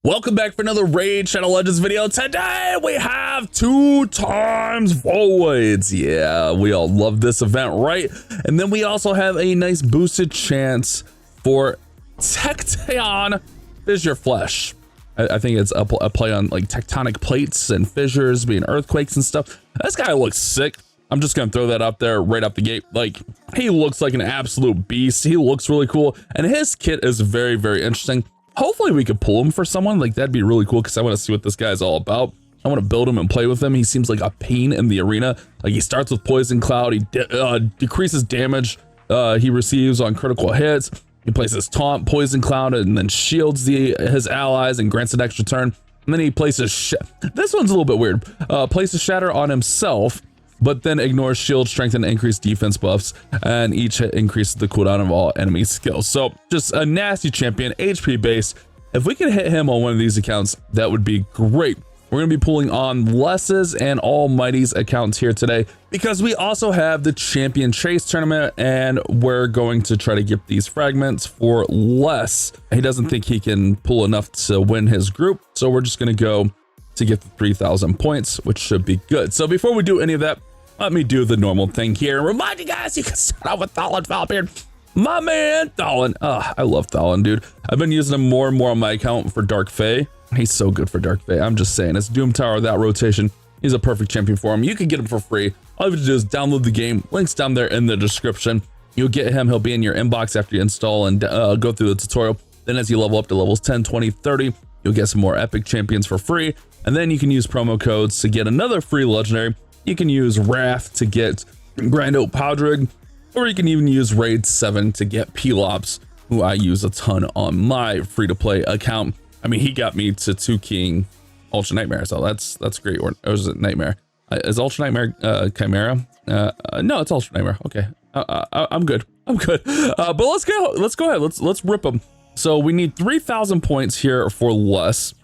Welcome back for another Raid Shadow Legends video. Today we have 2 times voids. Yeah, we all love this event, right? And then we also have a nice boosted chance for Tecton Fissure Flesh. I think it's a play on like tectonic plates and fissures being earthquakes and stuff. This guy looks sick. I'm just gonna throw that up there right out the gate. Like, he looks like an absolute beast. He looks really cool, and his kit is very, very interesting. Hopefully we could pull him for someone. Like, that'd be really cool because I want to see what this guy's all about. I want to build him and play with him. He seems like a pain in the arena. Like, he starts with Poison Cloud. He decreases damage he receives on critical hits. He places Taunt, Poison Cloud, and then shields his allies and grants an extra turn. And then he places this one's a little bit weird. Places Shatter on himself, but then ignores shield strength and increased defense buffs, and each hit increases the cooldown of all enemy skills. So just a nasty champion, HP based. If we could hit him on one of these accounts, that would be great. We're gonna be pulling on Les's and Almighty's accounts here today because we also have the Champion Chase tournament, and we're going to try to get these fragments for Les. He doesn't think he can pull enough to win his group, so we're just gonna go to get the 3,000 points, which should be good. So before we do any of that, let me do the normal thing here and remind you guys you can start out with Thalon Falbeard. My man, Thalon. I love Thalon, dude. I've been using him more and more on my account for Dark Fae. He's so good for Dark Fae. I'm just saying, it's Doom Tower, that rotation. He's a perfect champion for him. You can get him for free. All you have to do is download the game. Link's down there in the description. You'll get him. He'll be in your inbox after you install and go through the tutorial. Then as you level up to levels 10, 20, 30, you'll get some more epic champions for free. And then you can use promo codes to get another free legendary. You can use Wrath to get Grando Powdrig, or you can even use Raid 7 to get Pelops, who I use a ton on my free-to-play account. I mean, he got me to 2-keying Ultra Nightmare, so that's great. Or is it Nightmare? Is Ultra Nightmare Chimera? No, it's Ultra Nightmare. Okay, I'm good. I'm good. But let's go. Let's go ahead. Let's rip them. So we need 3,000 points here for Les.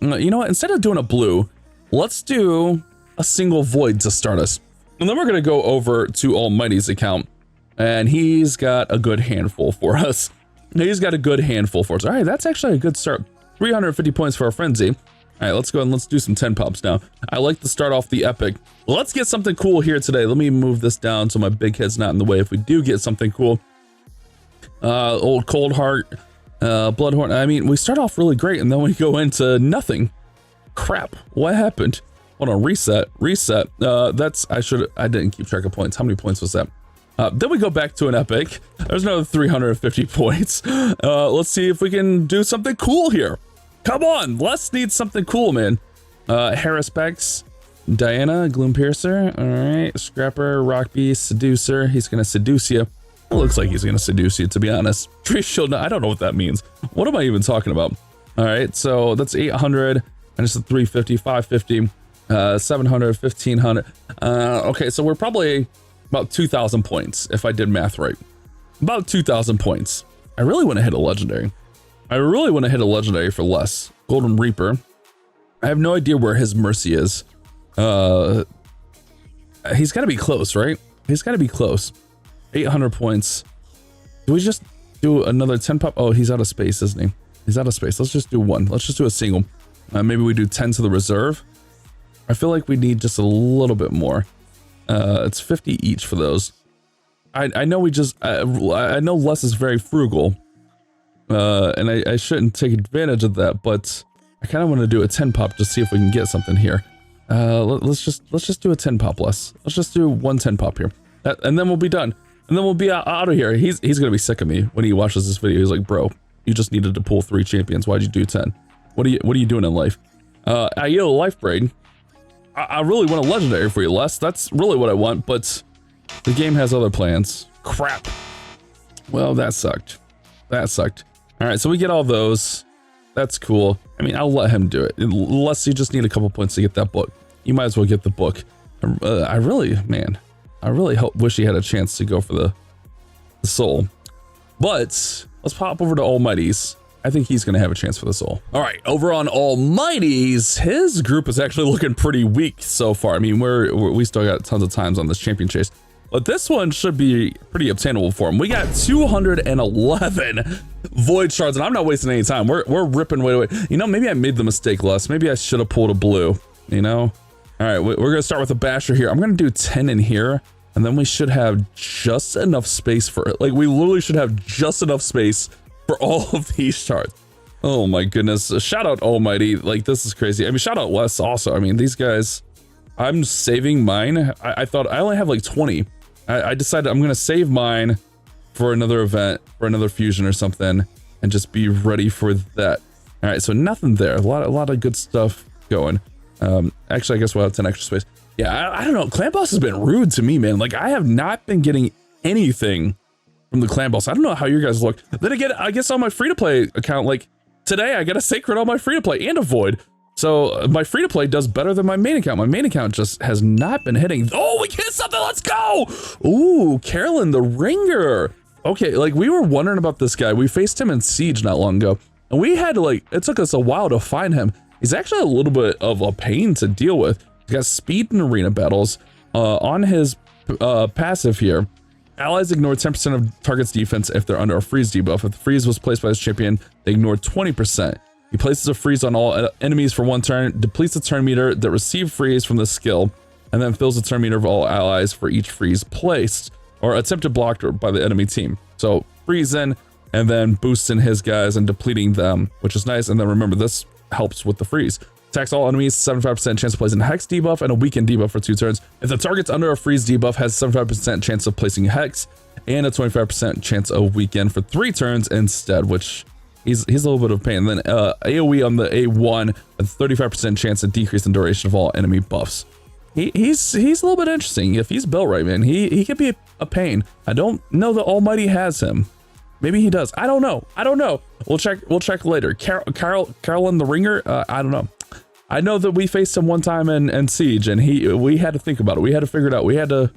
You know what? Instead of doing a blue, let's do a single void to start us. And then we're gonna go over to Almighty's account, and he's got a good handful for us. He's got a good handful for us. All right, that's actually a good start. 350 points for our frenzy. All right, let's go and let's do some 10 pops now. I like to start off the epic. Let's get something cool here today. Let me move this down so my big head's not in the way if we do get something cool. Old Cold Heart, Bloodhorn. I mean, we start off really great and then we go into nothing. Crap, what happened? Hold on, reset. I didn't keep track of points. How many points was that? Then we go back to an epic. There's another 350 points. Let's see if we can do something cool here. Come on, let's need something cool, man. Harris Bex, Diana, Gloom Piercer. All right, Scrapper, Rock Beast, Seducer. He's gonna seduce you. It looks like he's gonna seduce you, to be honest. Tree Shield, I don't know what that means. What am I even talking about? All right, so that's 800, and it's a 350, 550, 700, 1500. Okay, so we're probably about 2,000 points, if I did math right. About 2,000 points. I really want to hit a legendary. I really want to hit a legendary for Les. Golden Reaper. I have no idea where his Mercy is. He's got to be close, right? He's got to be close. 800 points. Do we just do another 10 pop? Oh, he's out of space, isn't he? He's out of space. Let's just do one. Let's just do a single. Maybe we do 10 to the reserve. I feel like we need just a little bit more. It's 50 each for those. I know I know Les is very frugal, and I shouldn't take advantage of that, but I kind of want to do a 10 pop to see if we can get something here. Let's just do a 10 pop, Les. Let's just do one 10 pop here, and then we'll be done, and then we'll be out of here. He's gonna be sick of me when he watches this video. He's like, bro, you just needed to pull 3 champions. Why'd you do 10? What are you doing in life? I yell Life Braid. I really want a legendary for you, Les. That's really what I want, but the game has other plans. Crap. Well, that sucked. That sucked. All right, so we get all those. That's cool. I mean, I'll let him do it. Unless you just need a couple points to get that book. You might as well get the book. I really wish he had a chance to go for the soul. But let's pop over to Almighty's. I think he's going to have a chance for the soul. All right, over on Almighty's, his group is actually looking pretty weak so far. I mean, we still got tons of times on this champion chase. but this one should be pretty obtainable for him. We got 211 void shards, and I'm not wasting any time. We're ripping way away. You know, maybe I made the mistake less. Maybe I should have pulled a blue, you know? All right, we're gonna start with a basher here. I'm gonna do 10 in here, and then we should have just enough space for it. Like, we literally should have just enough space for all of these shards. Oh my goodness. Shout out Almighty. Like, this is crazy. I mean, shout out Wes also. I mean, these guys, I'm saving mine. I thought I only have like 20. I decided I'm going to save mine for another event, for another fusion or something, and just be ready for that. All right. So nothing there. A lot of good stuff going. Actually, I guess we'll have 10 extra space. Yeah. I don't know. Clan Boss has been rude to me, man. Like, I have not been getting anything from the Clan Boss. I don't know how you guys look. Then again, I guess on my free-to-play account, like, today I got a Sacred on my free-to-play and a Void. So my free-to-play does better than my main account. My main account just has not been hitting. Oh, we hit something. Let's go. Ooh, Carolyn the Ringer. Okay, like, we were wondering about this guy. We faced him in Siege not long ago. And we had to, like, it took us a while to find him. He's actually a little bit of a pain to deal with. He's got speed in arena battles. On his passive here, allies ignore 10% of target's defense if they're under a freeze debuff. If the freeze was placed by his champion, they ignore 20%. He places a freeze on all enemies for 1 turn, depletes the turn meter that received freeze from the skill, and then fills the turn meter of all allies for each freeze placed or attempted blocked by the enemy team. So freeze in and then boosts in his guys and depleting them, which is nice. And then remember, this helps with the freeze. Attacks all enemies, 75% chance of placing a Hex debuff and a Weaken debuff for 2 turns. If the target's under a freeze debuff, has 75% chance of placing Hex and a 25% chance of Weaken for 3 turns instead, which he's a little bit of a pain. And then AoE on the A1, a 35% chance of decrease in duration of all enemy buffs. He's a little bit interesting. If he's built right, man, he could be a pain. I don't know that Almighty has him. Maybe he does. I don't know. We'll check later. Carolyn the Ringer. I don't know. I know that we faced him one time in Siege, and we had to think about it. We had to figure it out. We had to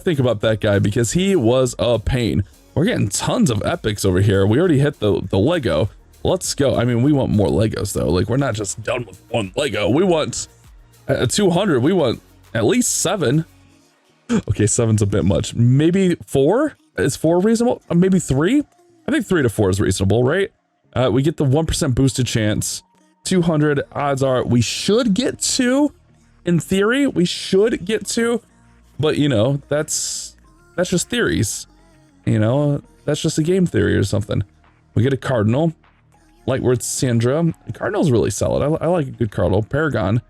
think about that guy because he was a pain. We're getting tons of epics over here. We already hit the Lego. Let's go. I mean, we want more Legos though. Like, we're not just done with 1 Lego. We want 200. We want at least 7. Okay, 7's a bit much. Maybe 4? Is 4 reasonable? Maybe 3? I think 3 to 4 is reasonable, right? We get the 1% boosted chance. 200 odds are we should get 2. In theory, we should get 2. But, you know, that's just theories. You know, that's just a game theory or something. We get a Cardinal. Lightward Sandra. Cardinal's really solid. I like a good Cardinal. Paragon.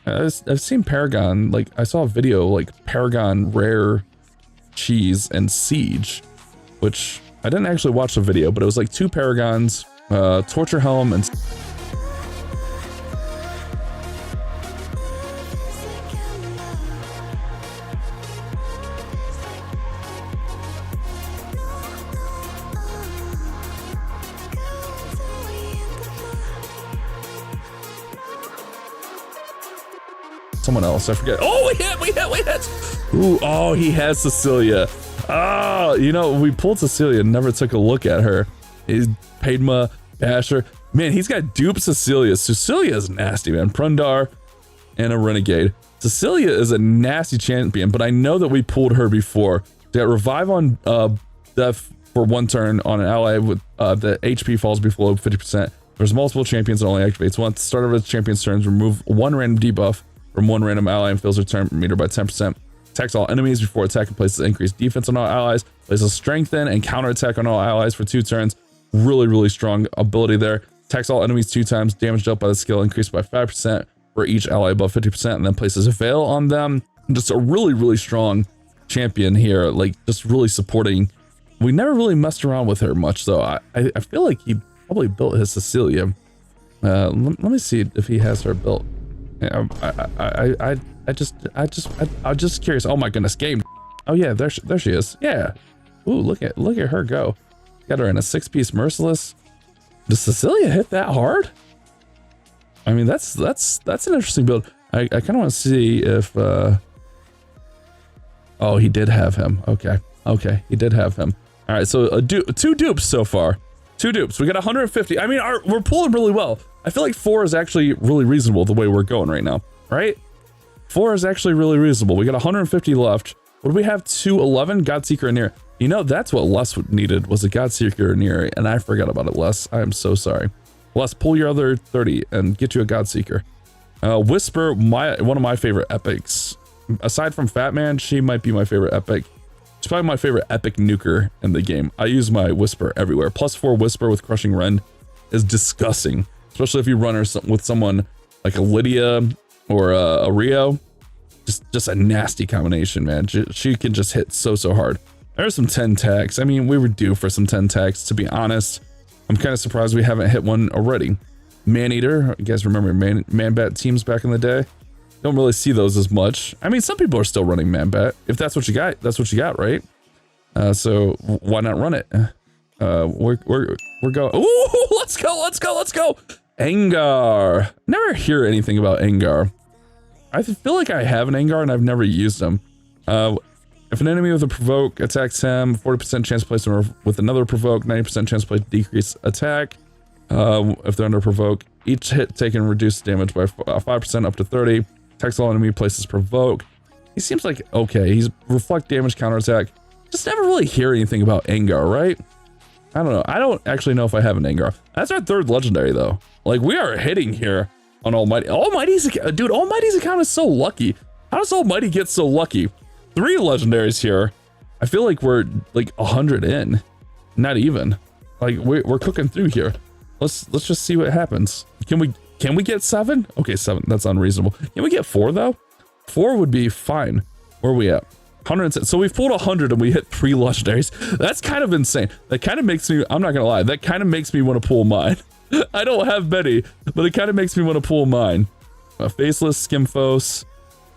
I've seen Paragon. Like, I saw a video, like, Paragon Rare Cheese and Siege, which I didn't actually watch the video, but it was like 2 Paragons, Torture Helm, and someone else. I forget. Oh, we hit. Ooh, oh, he has Cecilia. Oh, you know, we pulled Cecilia and never took a look at her. He's Padma, Basher. Man, he's got dupe Cecilia. Cecilia is nasty, man. Prundar and a Renegade. Cecilia is a nasty champion, but I know that we pulled her before. They got Revive on death for 1 turn on an ally with the HP falls below 50%. There's multiple champions and only activates once. Start of its champion's turns, remove 1 random debuff from 1 random ally and fills her turn meter by 10%. Attacks all enemies before attack and places increased defense on all allies. Places strengthen and counter attack on all allies for 2 turns. Really strong ability there. Attacks all enemies 2 times. Damage dealt by the skill increased by 5% for each ally above 50%, and then places a veil on them. Just a really strong champion here. Like, just really supporting. We never really messed around with her much, though. I feel like he probably built his Cecilia. Let me see if he has her built. Yeah, I'm just curious. Oh my goodness, game. Oh yeah, there she is. Yeah. Ooh, look at her go. Got her in a 6-piece Merciless. Does Cecilia hit that hard? I mean, that's an interesting build. I kind of want to see if. Oh, he did have him. Okay, he did have him. All right, so 2 dupes so far. 2 dupes. We got 150. I mean, we're pulling really well. I feel like 4 is actually really reasonable the way we're going right now, right? 4 is actually really reasonable. We got 150 left. What do we have? 211 Godseeker and Near. You know, that's what Les needed, was a Godseeker and Near, and I forgot about it, Les. I am so sorry. Les, pull your other 30 and get you a Godseeker. Whisper, one of my favorite epics. Aside from Fat Man, she might be my favorite epic. She's probably my favorite epic nuker in the game. I use my Whisper everywhere. +4 Whisper with Crushing Rend is disgusting, especially if you run her with someone like a Lydia or a Rio. Just a nasty combination, man. She can just hit so hard. There's some 10 tags. I mean, we were due for some 10 tags, to be honest. I'm kind of surprised we haven't hit one already. Maneater, you guys remember Man-Bat teams back in the day? Don't really see those as much. I mean, some people are still running Man-Bat. If that's what you got, that's what you got, right? So why not run it? We're going. Ooh, let's go. Engar. Never hear anything about Engar. I feel like I have an Engar and I've never used them. If an enemy with a provoke attacks him, 40% chance to place him with another provoke, 90% chance to play decrease attack. If they're under provoke, each hit taken reduces damage by 5% up to 30. Attacks all enemy places provoke. He seems like okay. He's reflect damage, counterattack. Just never really hear anything about Engar, right? I don't know. I don't actually know if I have an Engar. That's our 3rd legendary though. Like, we are hitting here on Almighty. Almighty's account is so lucky. How does Almighty get so lucky? 3 legendaries here. I feel like we're like 100 in. Not even. Like, we're cooking through here. Let's just see what happens. Can we get 7? Okay, 7. That's unreasonable. Can we get 4 though? 4 would be fine. Where are we at? 110. So we've pulled 100 and we hit 3 legendaries. That's kind of insane. That kind of makes me, I'm not gonna lie, that kind of makes me want to pull mine. I don't have many, but it kind of makes me want to pull mine. Faceless, Skimfos.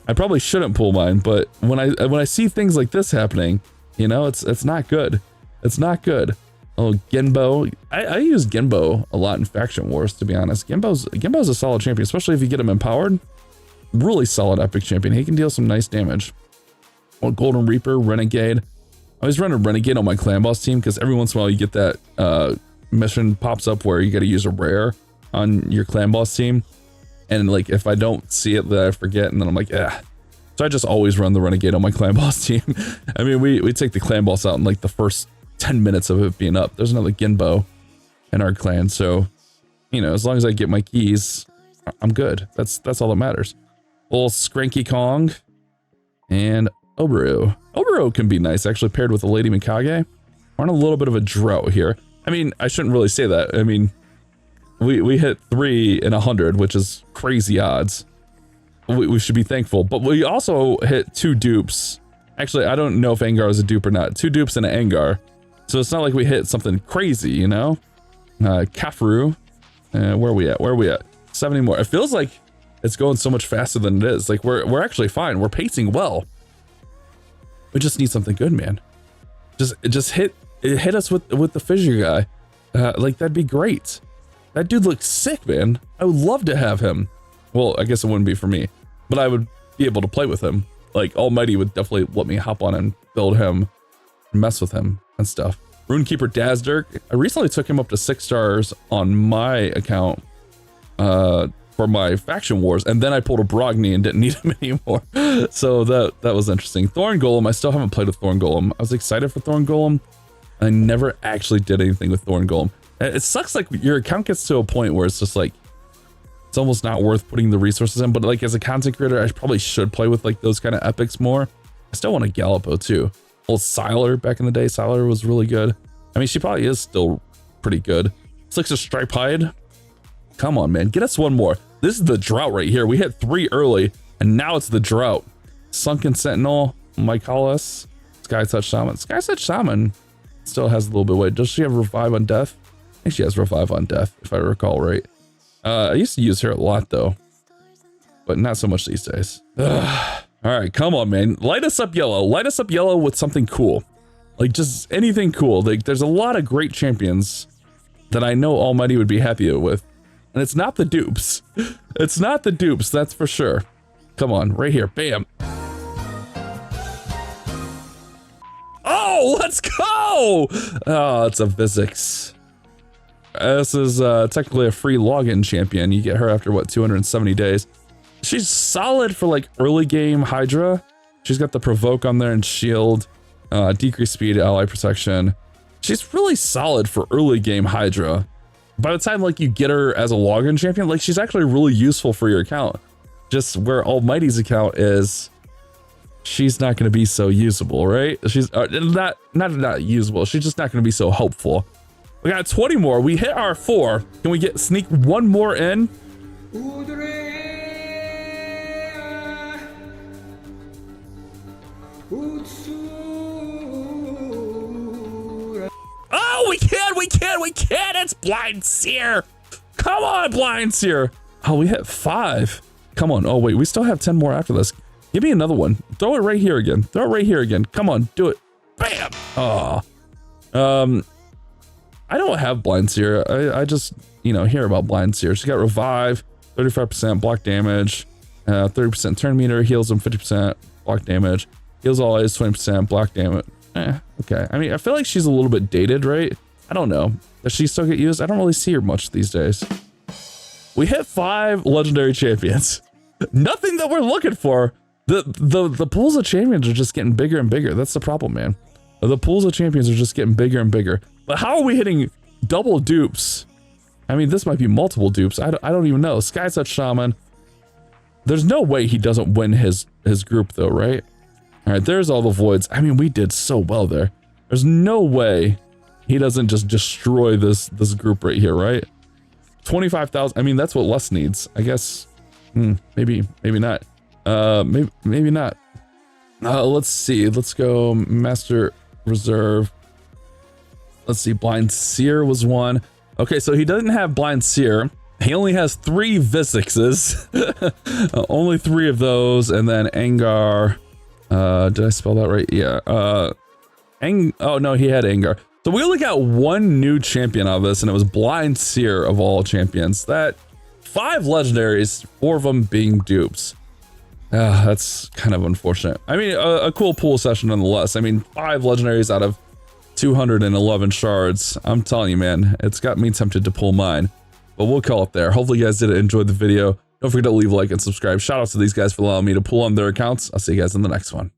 I probably shouldn't pull mine, but when I see things like this happening, you know, it's not good. It's not good. Oh, Genbo. I use Genbo a lot in Faction Wars, to be honest. Genbo's a solid champion, especially if you get him empowered. Really solid epic champion. He can deal some nice damage. Well, Golden Reaper, Renegade. I always run a Renegade on my clan boss team because every once in a while you get that mission pops up where you got to use a rare on your clan boss team. And like, if I don't see it, then I forget, and then I'm like, yeah. So I just always run the Renegade on my clan boss team. I mean, we take the clan boss out in like the first 10 minutes of it being up. There's another Genbo in our clan, so you know, as long as I get my keys, I'm good. That's all that matters. Little Skranky Kong and Oburu. Oburu can be nice, actually, paired with a Lady Mikage. We're on a little bit of a drought here. I mean, I shouldn't really say that. I mean, we hit 3 in 100, which is crazy odds. We should be thankful, but we also hit 2 dupes. Actually, I don't know if Engar is a dupe or not. 2 dupes and an Engar. So it's not like we hit something crazy, you know? Kafaru. Where are we at? 70 more. It feels like it's going so much faster than it is. Like, we're actually fine. We're pacing well. We just need something good, man. Just hit us with the fissure guy. Like, that'd be great. That dude looks sick, man. I would love to have him. Well, I guess it wouldn't be for me, but I would be able to play with him. Like, Almighty would definitely let me hop on and build him, and mess with him and stuff. Runekeeper Dazdirk. I recently took him up to 6 stars on my account for my Faction Wars, and then I pulled a Brogni and didn't need him anymore. So that was interesting. Thorn Golem. I still haven't played with Thorn Golem. I was excited for Thorn Golem. I never actually did anything with Thorn Golem. It sucks, like, your account gets to a point where it's just like, it's almost not worth putting the resources in, but like, as a content creator, I probably should play with like those kind of epics more. I still want a Gallipo too. Old Sylar back in the day. Sylar was really good. I mean, she probably is still pretty good. Slixa Stripe Hide. Come on, man. Get us one more. This is the drought right here. We hit 3 early, and now it's the drought. Sunken Sentinel, Mykalis, Sky Touch Shaman. Sky Touch Shaman still has a little bit of weight. Does she have Revive on Death? I think she has Revive on Death, if I recall right. I used to use her a lot though, but not so much these days. Ugh. All right, come on, man. Light us up yellow. Light us up yellow with something cool. Like, just anything cool. Like, there's a lot of great champions that I know Almighty would be happy with. And it's not the dupes. It's not the dupes, that's for sure. Come on, right here. Bam. Oh, let's go! Oh, it's a Vizix. This is technically a free login champion. You get her after, what, 270 days. She's solid for, like, early game Hydra. She's got the provoke on there and shield, decrease speed, ally protection. She's really solid for early game Hydra. By the time like you get her as a login champion, like she's actually really useful for your account. Just where Almighty's account is, she's not going to be so usable, right? She's not usable. She's just not going to be so helpful. We got 20 more. We hit our 4. Can we sneak one more in? Oh, we can. It's Blind Seer. Come on, Blind Seer. Oh, we hit 5. Come on. Oh, wait, we still have 10 more after this. Give me another one. Throw it right here again. Come on, do it. Bam. Oh. I don't have Blind Seer. I just, hear about Blind Seer. She got revive, 35% block damage, 30% turn meter, heals them 50% block damage, heals all allies 20% block damage. Okay. I mean, I feel like she's a little bit dated, right? I don't know. Does she still get used? I don't really see her much these days. We hit 5 legendary champions. Nothing that we're looking for. The pools of champions are just getting bigger and bigger. That's the problem, man. The pools of champions are just getting bigger and bigger. But how are we hitting double dupes? I mean, this might be multiple dupes. I don't even know. Sky Touch Shaman. There's no way he doesn't win his group though, right? All right, there's all the voids. I mean, we did so well there. There's no way he doesn't just destroy this group right here, right? 25,000. I mean, that's what Les needs. I guess. Maybe not. Maybe not. Let's see. Let's go Master Reserve. Let's see. Blind Seer was one. Okay, so he doesn't have Blind Seer. He only has 3 Visixes. Only 3 of those, and then Angar. Did I spell that right? Yeah. Oh no, he had Angar. So we only got 1 new champion out of this, and it was Blind Seer of all champions. That 5 legendaries, 4 of them being dupes. That's kind of unfortunate. I mean, a cool pool session nonetheless. I mean, 5 legendaries out of 211 shards. I'm telling you, man, it's got me tempted to pull mine. But we'll call it there. Hopefully you guys did enjoy the video. Don't forget to leave a like and subscribe. Shout out to these guys for allowing me to pull on their accounts. I'll see you guys in the next one.